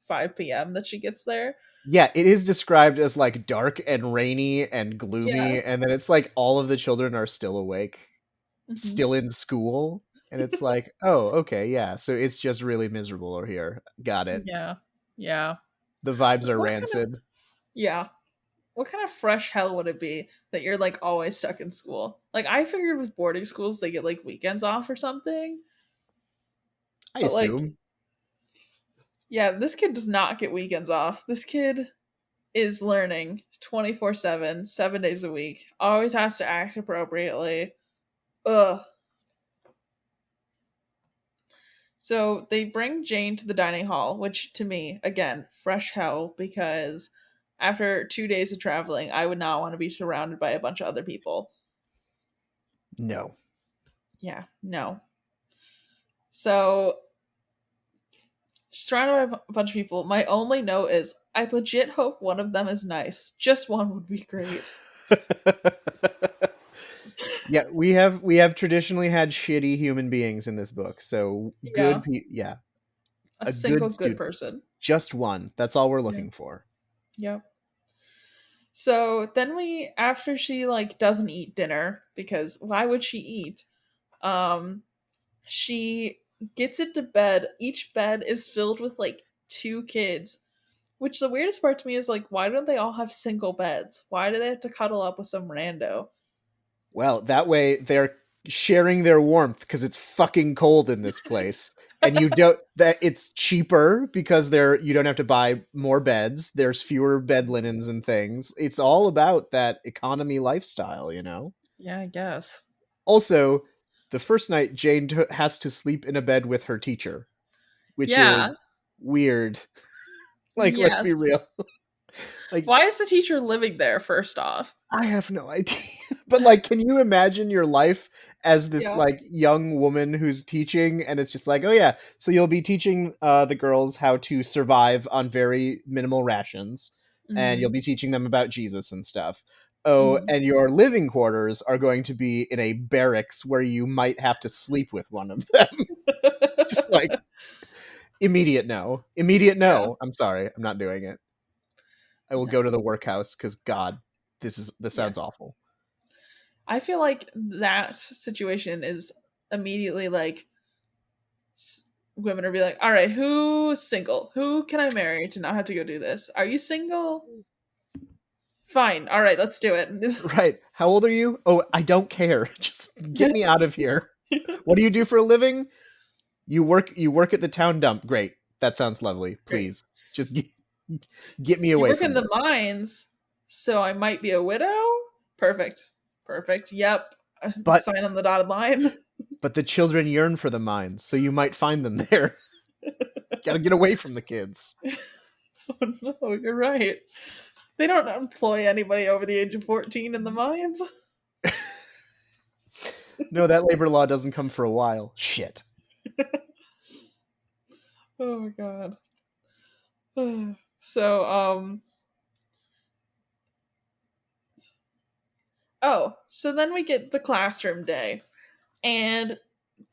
5 p.m. that she gets there. Yeah, it is described as like dark and rainy and Yeah. gloomy, and then it's like all of the children are still awake, Hmm. still in school, and it's like, oh, okay, yeah. So it's just really miserable over here. Got it. Yeah. Yeah. The vibes are What kind of rancid. yeah? What kind of fresh hell would it be that you're always stuck in school? I figured with boarding schools they get weekends off or something. I But assume. yeah, this kid does not get weekends off. This kid is learning 24/7, 7 days a week. Always has to act appropriately. Ugh. So they bring Jane to the dining hall, which to me, again, fresh hell because after 2 days of traveling, I would not want to be surrounded by a bunch of other people. No. Yeah, no. So she's surrounded by a bunch of people. My only note is I legit hope one of them is nice. Just one would be great. Yeah, we have traditionally had shitty human beings in this book. So Yeah, yeah, a a single good good student. person. Just one. That's all we're Yeah. looking for. Yep. So then after she doesn't eat dinner because why would she eat? Um she gets into bed. Each bed is filled with two kids. Which the weirdest part to me is why don't they all have single beds? Why do they have to cuddle up with some rando? Well, that way they're sharing their warmth because it's fucking cold in this place. And you don't that it's cheaper because you don't have to buy more beds. There's fewer bed linens and things. It's all about that economy lifestyle, you know? Yeah, I guess. Also, the first night Jane has to sleep in a bed with her teacher, which is Yeah. weird. Like, let's be Yes. real. Like, Why is the teacher living there first off? I have no idea. But like, can you imagine your life as this Yeah. like young woman who's teaching, and it's just like, oh yeah, so you'll be teaching the girls how to survive on very minimal rations, and you'll Mhm. be teaching them about Jesus and stuff. Oh, Mhm. and your living quarters are going to be in a barracks where you might have to sleep with one of them. Just like immediate no, immediate Yeah. no. I'm sorry, I'm not doing it. I will go No. to the workhouse because God, this Yeah. sounds awful. I feel like that situation is immediately like women are be like, all right, who's single? Who can I marry to not have to go do this? Are you single? Fine. All right, let's do it. Right. How old are you? Oh, I don't care. Just get me out of here. What do you do for a living? You work at the town dump. Great. That sounds lovely. Great. Please. Just get me You away work in from the this. mines, so I might be a widow? Perfect. Perfect. Yep. But Sign on the dotted line. but the children yearn for the mines, so you might find them there. Got to get away from the kids. Oh no, you're right. They don't employ anybody over the age of 14 in the mines. No, that labor law doesn't come for a while. Shit. Oh my god. So, so then we get the classroom day. And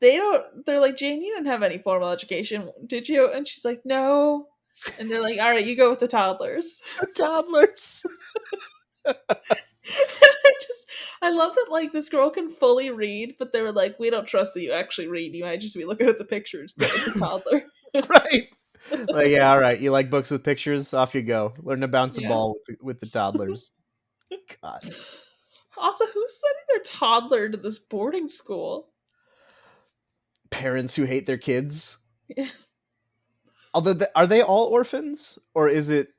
they're like, Jane, you didn't have any formal education, did you? And she's like, no. And they're like, all right, you go with the toddlers. Toddlers. I love that like this girl can fully read, but they were like, we don't trust that you actually read. You might just be looking at the pictures. Go with the toddler. Right. Like, yeah, all right. You like books with pictures? Off you go. Learn to bounce a Yeah. ball with the toddlers. God. Also, who's sending their toddler to this boarding school? Parents who hate their kids. Although, are they all orphans, or is it?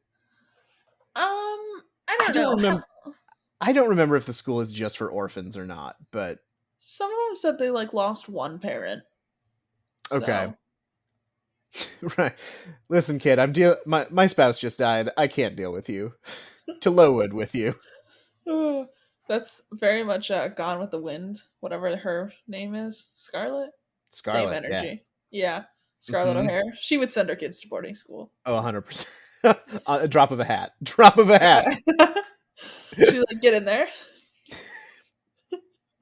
I I don't don't know. remember. I don't remember if the school is just for orphans or not. But Some of them said they like lost one parent. okay, So right. Listen, kid, My spouse just died. I can't deal with you. To Lowood with you, uh, that's very much Gone with the Wind, whatever her name is. Scarlet? Same Scarlet. Yeah. energy. Yeah. Scarlett Mm-hmm. O'Hara. She would send her kids to boarding school. Oh, 100%. A drop of a hat. Drop of a hat. Okay. She's like, get in there.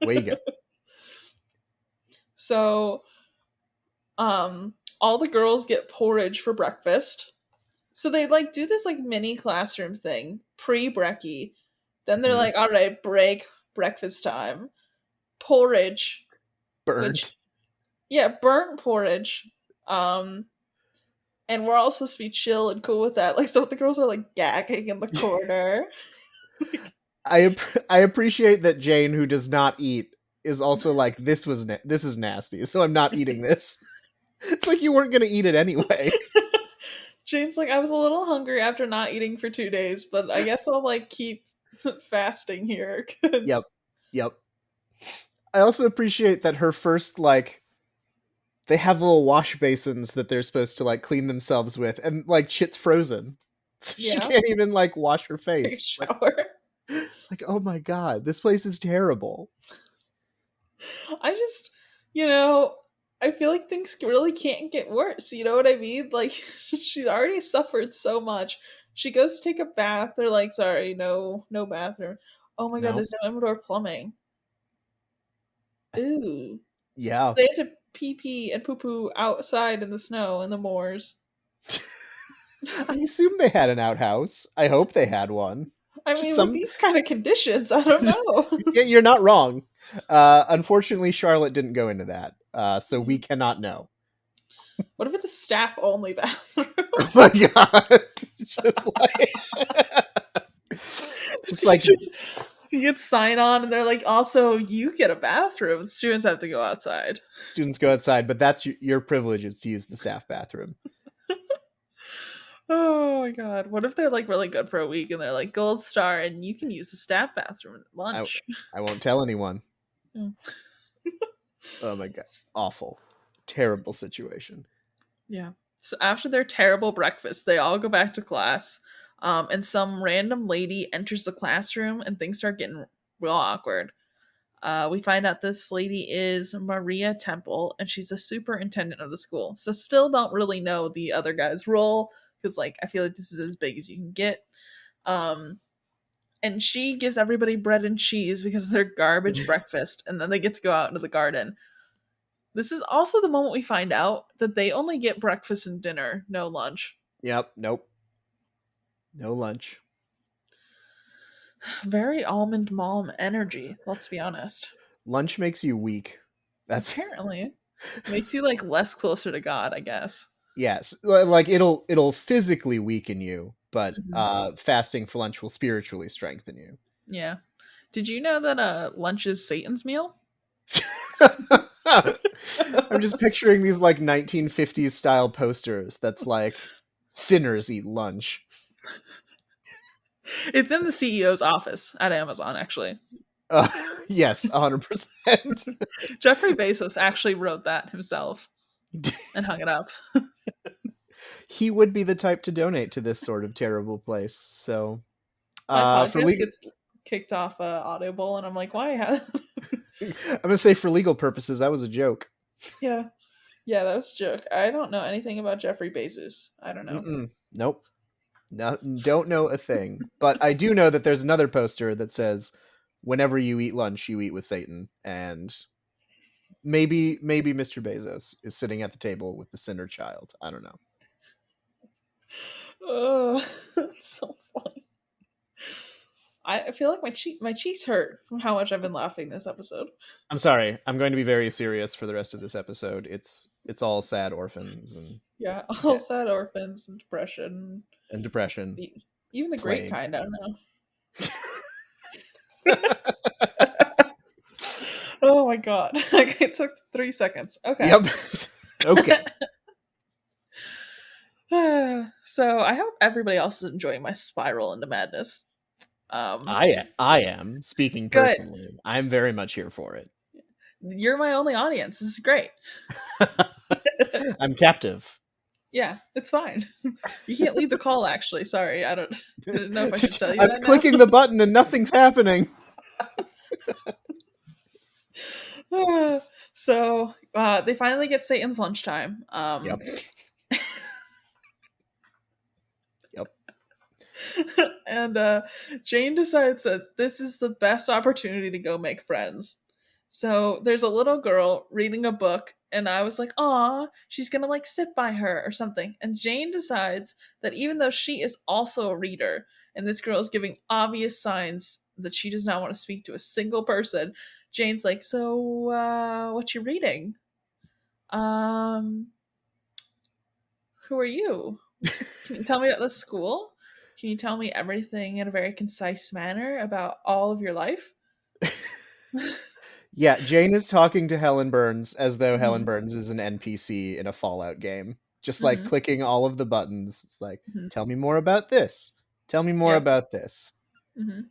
Way you go. So, all the girls get porridge for breakfast. So they like do this like mini classroom thing pre-brekkie. Then they're Mhm. like, all right, break, breakfast time. Porridge, which Burnt. yeah, burnt porridge. Um, and we're all supposed to be chill and cool with that. Like some of the girls are like gagging in the corner. I appreciate that Jane, who does not eat, is also like, this is nasty, so I'm not eating this. It's like you weren't gonna eat it anyway. Jane's like, I was a little hungry after not eating for 2 days, but I guess I'll like keep fasting here Yep. because Yep. I also appreciate that her first like they have little wash basins that they're supposed to like clean themselves with, and like shit's frozen. So she yeah, can't even like wash her take a face. shower. Like, oh my god, this place is terrible. I just, you know, I feel like things really can't get worse. You know what I mean? Like she's already suffered so much. She goes to take a bath. They're like, sorry, no, no bathroom. Oh my god, No. there's no indoor plumbing. Ooh. So Yeah. they had to pee pee and poo poo outside in the snow in the moors. I assume they had an outhouse. I hope they had one. I Just mean, with some these kind of conditions, I don't know. Yeah, you're not wrong. Unfortunately, Charlotte didn't go into that, so we cannot know. What if it's a staff only bathroom? Oh my god! Just like, just like Just, you get sign on, and they're like, also, you get a bathroom. Students have to go outside. students go outside, but that's your privilege is to use the staff bathroom. Oh my god. What if they're like really good for a week and they're like gold star and you can use the staff bathroom at I lunch? I won't tell anyone. Mm. Oh my god, awful, terrible situation. Yeah. So after their terrible breakfast, they all go back to class. And some random lady enters the classroom and things start getting real awkward. We find out this lady is Maria Temple, and she's a superintendent of the school. So still don't really know the other guy's role because, like, I feel like this is as big as you can get. Um, and she gives everybody bread and cheese because of their garbage breakfast, and then they get to go out into the garden. This is also the moment we find out that they only get breakfast and dinner, no lunch. Yep. Nope. No lunch. Very almond mom energy, let's be honest. Lunch makes you weak. That's Apparently. Makes you like less closer to God, I guess. yes. Like it'll physically weaken you, but Mhm. fasting for lunch will spiritually strengthen you. Yeah. Did you know that lunch is Satan's meal? I'm just picturing these like 1950s style posters that's like sinners eat lunch. It's in the CEO's office at Amazon, actually. Uh, yes, 100%. Jeffrey Bezos actually wrote that himself and hung it up. He would be the type to donate to this sort of terrible place. So, My for podcast legal, gets kicked off Audible, and I'm like, why? I'm gonna say for legal purposes, that was a joke. Yeah. Yeah, that was a joke. I don't know anything about Jeffrey Bezos. I don't know. Nope. No, don't know a thing. But I do know that there's another poster that says, "Whenever you eat lunch, you eat with Satan." And maybe Mr. Bezos is sitting at the table with the sinner child. I don't know. Oh, that's so funny. I feel like my cheeks hurt from how much I've been laughing this episode. I'm sorry. I'm going to be very serious for the rest of this episode. It's all sad orphans and Yeah, all debt sad orphans and depression. and depression, Even the great plague. kind, I don't know. Oh my god. Like, it took 3 seconds. Okay. Yep. Okay. So I hope everybody else is enjoying my spiral into madness. I am speaking Good. personally. I'm very much here for it. You're my only audience. This is great. I'm captive. Yeah, it's fine. You can't leave the call, actually. Sorry, didn't know if I should tell you I'm that now. clicking the button and nothing's happening. So they finally get Satan's lunchtime. Yep. Yep. And Jane decides that this is the best opportunity to go make friends. So there's a little girl reading a book, and I was like, "Aw, she's gonna like sit by her or something." And Jane decides that even though she is also a reader, and this girl is giving obvious signs that she does not want to speak to a single person, Jane's like, "So, what you reading? Um, who are you? Can you tell me about the school? Can you tell me everything in a very concise manner about all of your life?" Yeah, Jane is talking to Helen Burns as though Helen Mhm, Burns is an NPC in a Fallout game. Just like mhm, clicking all of the buttons. It's like, mhm. tell me more about this. Tell me more Yep. about this. Mhm.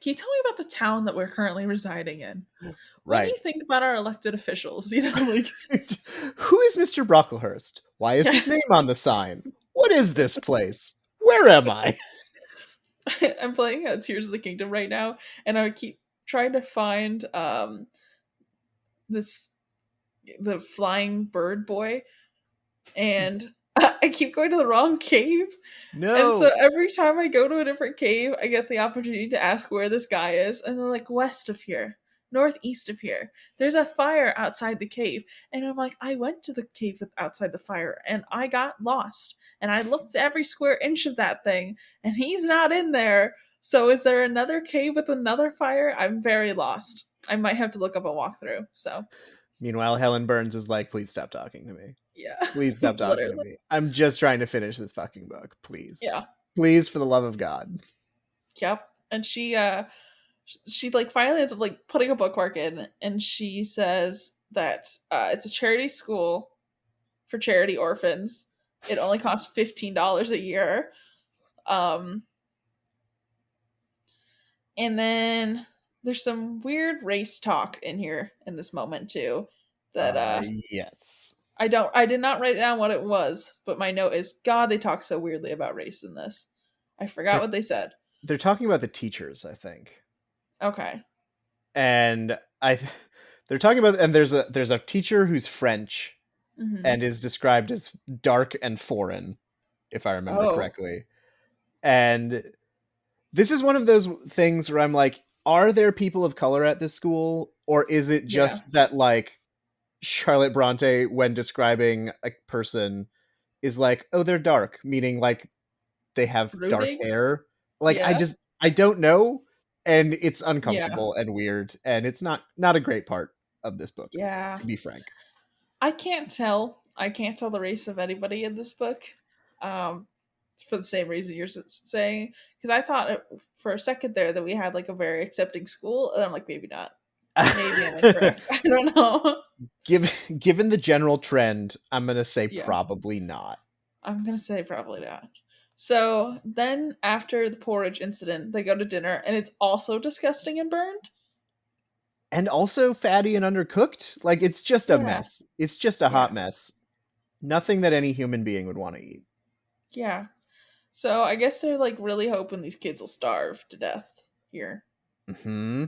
Can you tell me about the town that we're currently residing in? What do Right. you think about our elected officials? You know, like, Who is Mr. Brocklehurst? Why is yeah. his name on the sign? What is this place? Where am I? I'm playing Tears of the Kingdom right now, and I keep trying to find this the flying bird boy, and I keep going to the wrong cave. And so No. every time I go to a different cave, I get the opportunity to ask where this guy is, and they're like, west of here, northeast of here. There's a fire outside the cave. And I'm like, I went to the cave outside the fire, and I got lost. And I looked every square inch of that thing, and he's not in there. So is there another cave with another fire? I'm very lost. I might have to look up a walkthrough. So, Meanwhile, Helen Burns is like, please stop talking to me. yeah, Please stop talking to literally. me. I'm just trying to finish this fucking book. Please. Yeah. Please, for the love of God. Yep. And she like finally ends up like putting a bookmark in, and she says that it's a charity school for charity orphans. It only costs $15 a year. Um and then there's some weird race talk in here in this moment too that Yes. I did not write down what it was, but my note is, God, they talk so weirdly about race in this. I forgot They're what they said. they're talking about the teachers, I think. Okay. and they're talking about, and there's a teacher who's French Hmm. and is described as dark and foreign, if I remember Oh, correctly. And this is one of those things where I'm like, are there people of color at this school, or is it yeah. just that like Charlotte Bronte, when describing a person, is like, oh, they're dark, meaning like they have dark Brooding? hair. Like Yeah. I don't know, and it's Yeah. uncomfortable and weird, and it's not a great part of this book, Yeah. to be frank. I can't tell. I can't tell the race of anybody in this book. Um, for the same reason you're saying, because I thought for a second there that we had like a very accepting school, and I'm like, maybe not. Maybe I'm incorrect. I don't know. Given the general trend, I'm gonna say Yeah, probably not. I'm gonna say probably not. So then, after the porridge incident, they go to dinner, and it's also disgusting and burned. And also fatty and undercooked. Like it's just a Yeah, mess. It's just a hot yeah, mess. Nothing that any human being would want to eat. yeah. So I guess they're like really hoping these kids will starve to death here. Hmm.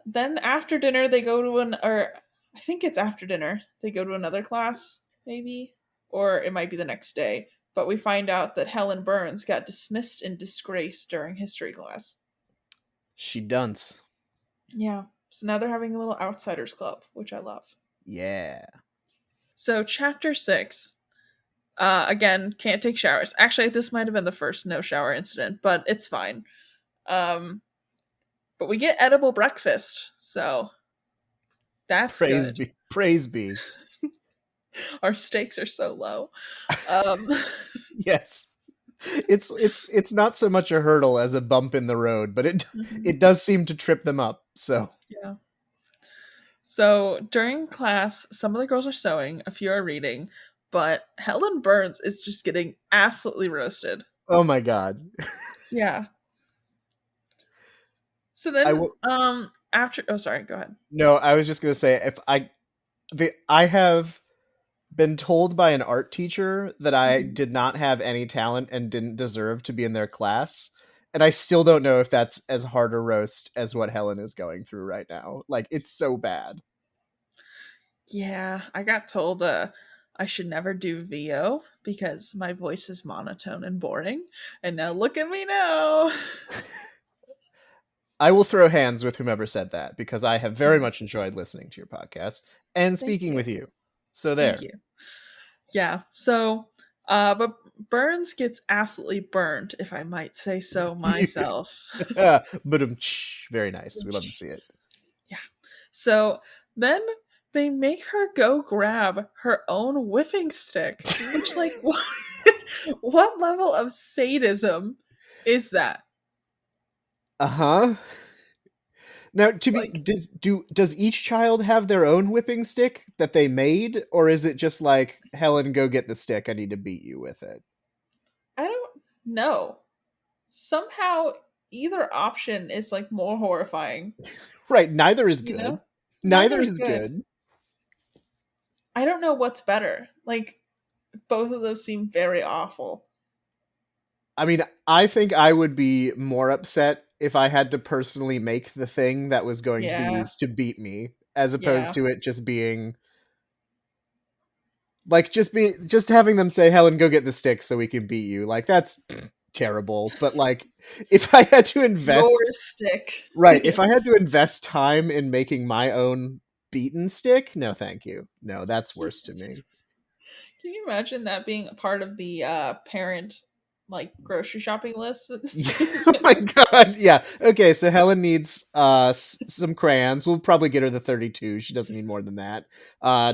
Then after dinner, they go to or I think it's after dinner, they go to another class, maybe, or it might be the next day. But we find out that Helen Burns got dismissed in disgrace during history class. She dunce. Yeah. So now they're having a little outsiders club, which I love. Yeah. So chapter 6. Again, can't take showers. Actually, this might have been the first no shower incident, but it's fine. Um, but we get edible breakfast, so that's Praise good. be. Praise be. Our stakes are so low. Um, Yes. It's not so much a hurdle as a bump in the road, but it mhm, it does seem to trip them up. So, yeah. So during class, some of the girls are sewing, a few are reading, but Helen Burns is just getting absolutely roasted. oh my god. Yeah. So I then, will after, oh, sorry, go ahead. no, I was just going to say if I have been told by an art teacher that I Mhm. did not have any talent and didn't deserve to be in their class. And I still don't know if that's as hard a roast as what Helen is going through right now. Like it's so bad. Yeah, I got told I should never do VO because my voice is monotone and boring. And now look at me now. I will throw hands with whomever said that because I have very Yeah. much enjoyed listening to your podcast and Thank speaking you. with you. So Thank there. you. Yeah. So, but Burns gets absolutely burned, if I might say so myself. But very nice. We love to see it. Yeah. So then they make her go grab her own whipping stick, which, like, what level of sadism is that? Uh-huh. Now, Like, does each child have their own whipping stick that they made, or is it just like Helen, go get the stick? I need to beat you with it. I don't know. Somehow, either option is like more horrifying. Right. Neither is You good. know, neither Neither is is good. good. I don't know what's better. Like, both of those seem very awful. I mean, I think I would be more upset if I had to personally make the thing that was going to be Yeah, used to beat me, as opposed yeah. to it just being like just having them say, "Helen, go get the stick so we can beat you." Like that's terrible. But like, if I had to Your invest stick. right, Yeah. if I had to invest time in making my own beaten stick, no, thank you. No, that's worse to me. Can you imagine that being a part of the parent like grocery shopping list? Yeah, oh my god, yeah. Okay, so Helen needs some crayons. We'll probably get her the 32. She doesn't need more than that.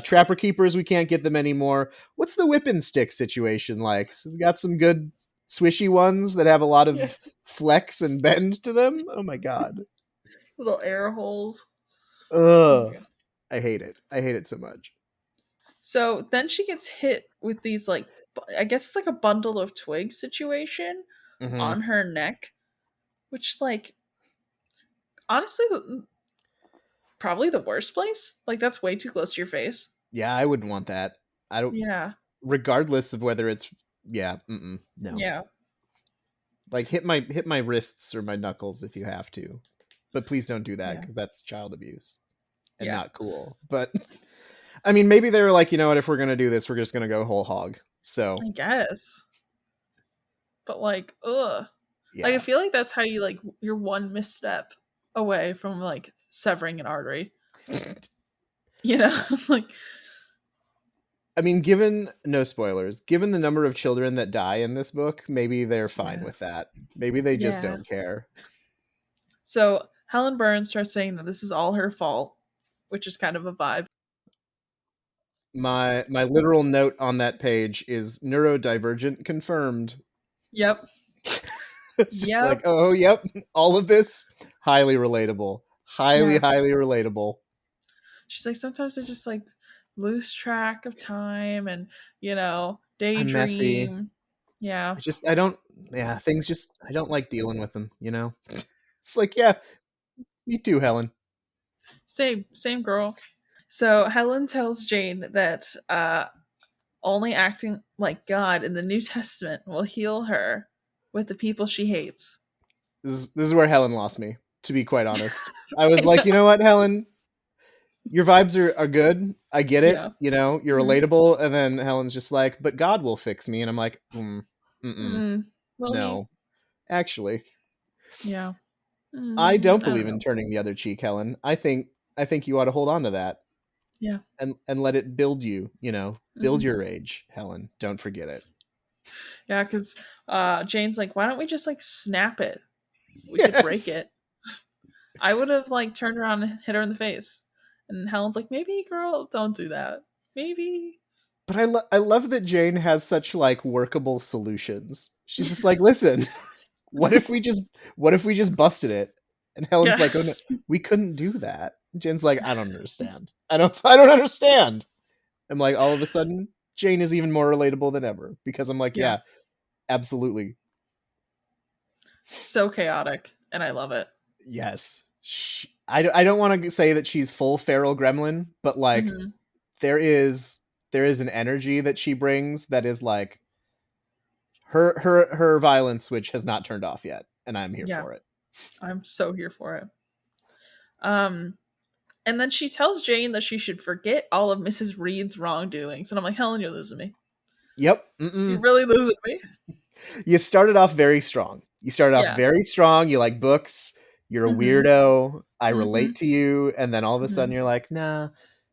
Trapper keepers, we can't get them anymore. What's the whipping stick situation like? So we got some good swishy ones that have a lot Yeah, of flex and bend to them. Oh my god. little air holes. Oh my Ugh. god. I hate it. I hate it so much. So then she gets hit with these like I guess it's like a bundle of twigs situation Hmm. on her neck, which like honestly probably the worst place. Like that's way too close to your face. Yeah, I wouldn't want that. I don't Yeah. regardless of whether it's yeah, no. Yeah. Like hit my wrists or my knuckles if you have to. but please don't do that Yeah. because that's child abuse and Yeah. not cool. But I mean, maybe they were like, you know what, if we're gonna do this, we're just gonna go whole hog. So I guess. But like, ugh. Like I yeah. feel like that's how you like you're one misstep away from like severing an artery. You know? Like I mean, given no spoilers, given the number of children that die in this book, maybe they're fine yeah. with that. Maybe they just Yeah. don't care. So Helen Burns starts saying that this is all her fault, which is kind of a vibe. My literal note on that page is neurodivergent confirmed. Yep. It's just like, Yep. oh, yep, all of this highly relatable. Highly, Yeah. highly relatable. She's like, sometimes I just like lose track of time and, you know, I'm messy. daydream. Yeah. I don't, yeah, things just, I don't like dealing with them, you know? It's like, yeah, me too, Helen. Same girl. So Helen tells Jane that only acting like God in the New Testament will heal her with the people she hates. This is where Helen lost me, to be quite honest. I was I know. like, you know what, Helen? Your vibes are good. I get it. Yeah. You know, you're Mhm. relatable. And then Helen's just like, but God will fix me. And I'm like, Mm. Well, he, no. Actually, yeah. I don't I don't believe in know. turning the other cheek, Helen. I think you ought to hold on to that Yeah. and let it build you, build Hmm. your rage, Helen. Don't forget it. Yeah, because Jane's like, why don't we just like snap it? We could break Yes. it. I would have like turned around and hit her in the face. And Helen's like, maybe, girl, don't do that. Maybe. But I love that Jane has such like workable solutions. She's just like, "Listen, what if we just busted it?" And Helen's Yeah. like, "Oh no, we couldn't do that." Jane's like, "I don't understand. I don't understand." I'm like, all of a sudden, Jane is even more relatable than ever because I'm like, Yeah. yeah, absolutely. So chaotic. And I love it. Yes. I don't want to say that she's full feral gremlin, but like Hmm. there is an energy that she brings that is like her violence switch has not turned off yet, and I'm here Yeah. for it. I'm so here for it. Um, and then she tells Jane that she should forget all of Mrs. Reed's wrongdoings. And I'm like, Helen, you're losing me. Yep. You're really losing me. You started off very strong. You started off Yeah. very strong. You like books. You're a Hmm. weirdo. I Hmm. relate to you. And then all of a sudden Hmm. you're like, nah,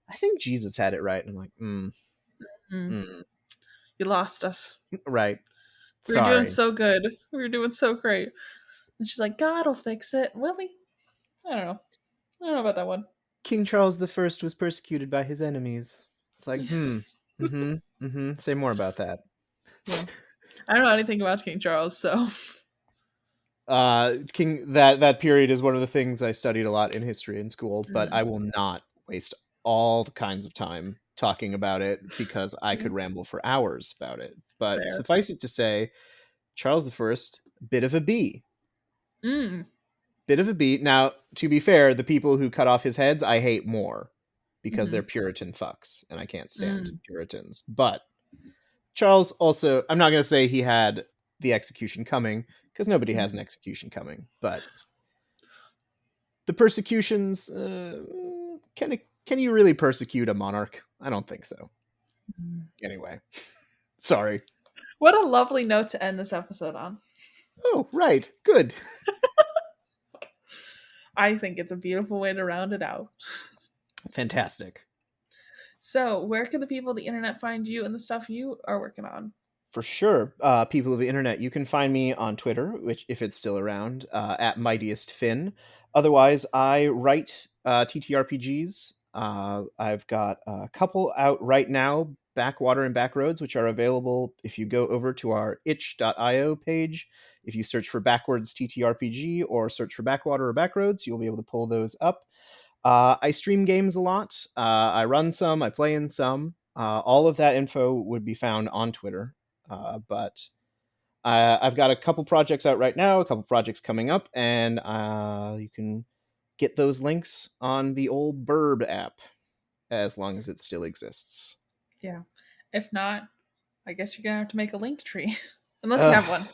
I think Jesus had it right. And I'm like, Mm. mm, You lost us. right. We were doing Sorry. so good. We were doing so great. And she's like, God will fix it. Will he? I don't know. I don't know about that one. King Charles the First was persecuted by his enemies. It's like, say more about that. Yeah. I don't know anything about King Charles, so. King that period is one of the things I studied a lot in history in school, but Mm, I will not waste all kinds of time talking about it because I yeah, could ramble for hours about it. But fair. suffice it to say, Charles the First, bit of a B. Mm, Bit of a B. Now, to be fair, the people who cut off his heads I hate more because mm-hmm, they're Puritan fucks, and I can't stand mm, Puritans. But Charles also, I'm not going to say he had the execution coming because nobody has an mm, execution coming, but the persecutions, can you really persecute a monarch? I don't think so. mm. Anyway, sorry. What a lovely note to end this episode on. Oh, right. Good. I think it's a beautiful way to round it out. Fantastic. So, where can the people of the internet find you and the stuff you are working on? For sure, people of the internet, you can find me on Twitter, which if it's still around, at Mightiest Finn. Otherwise, I write TTRPGs. I've got a couple out right now, Backwater and Backroads, which are available if you go over to our itch.io page. If you search for Backwards TTRPG or search for Backwater or Backroads, you'll be able to pull those up. I stream games a lot. I run some. I play in some. All of that info would be found on Twitter. But I've got a couple projects out right now, a couple projects coming up, and you can get those links on the old Burb app as long as it still exists. Yeah. If not, I guess you're going to have to make a link tree. Unless you Ugh, have one.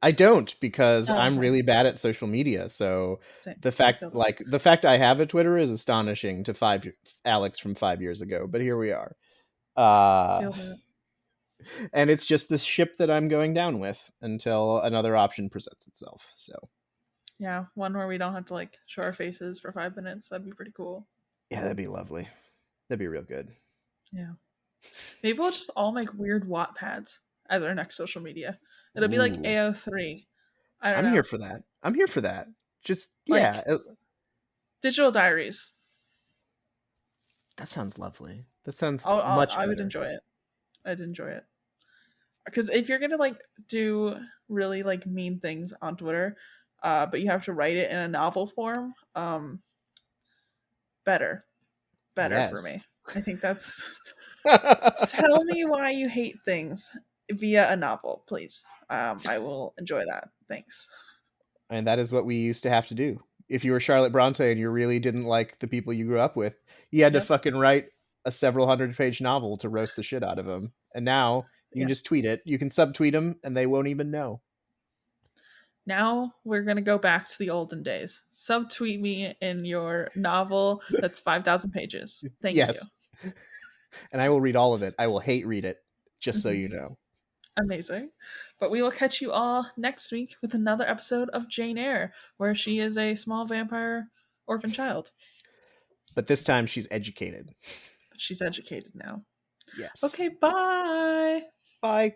I don't, because Oh, I'm okay. really bad at social media. So Same. the I fact feel that. like the fact I have a Twitter is astonishing to five Alex from 5 years ago. But here we are. Uh, Feel that. and it's just this ship that I'm going down with until another option presents itself. So Yeah, one where we don't have to like show our faces for 5 minutes. That'd be pretty cool. yeah, that'd be lovely. That'd be real good. Yeah. Maybe we'll just all make weird Wattpads as our next social media. It'll be like Ooh, AO3. I don't I'm here know. for that. I'm here for that. Just yeah, Like digital diaries. that sounds lovely. That sounds I much would better. enjoy it. I'd enjoy it. Because if you're gonna like do really like mean things on Twitter, but you have to write it in a novel form, better, better for Yes. me. I think that's tell me why you hate things via a novel, please. I will enjoy that. Thanks. And that is what we used to have to do. If you were Charlotte Bronte and you really didn't like the people you grew up with, you had to Yep. fucking write a several hundred-page novel to roast the shit out of them. And now you can Yeah. just tweet it. You can subtweet them, and they won't even know. Now we're gonna go back to the olden days. Subtweet me in your novel that's 5,000 pages. Thank you. Yes, and I will read all of it. I will hate read it, just so Mhm. you know. Amazing. But we will catch you all next week with another episode of Jane Eyre, where she is a small vampire orphan child. But this time she's educated. But she's educated now. Yes. Okay, bye. Bye.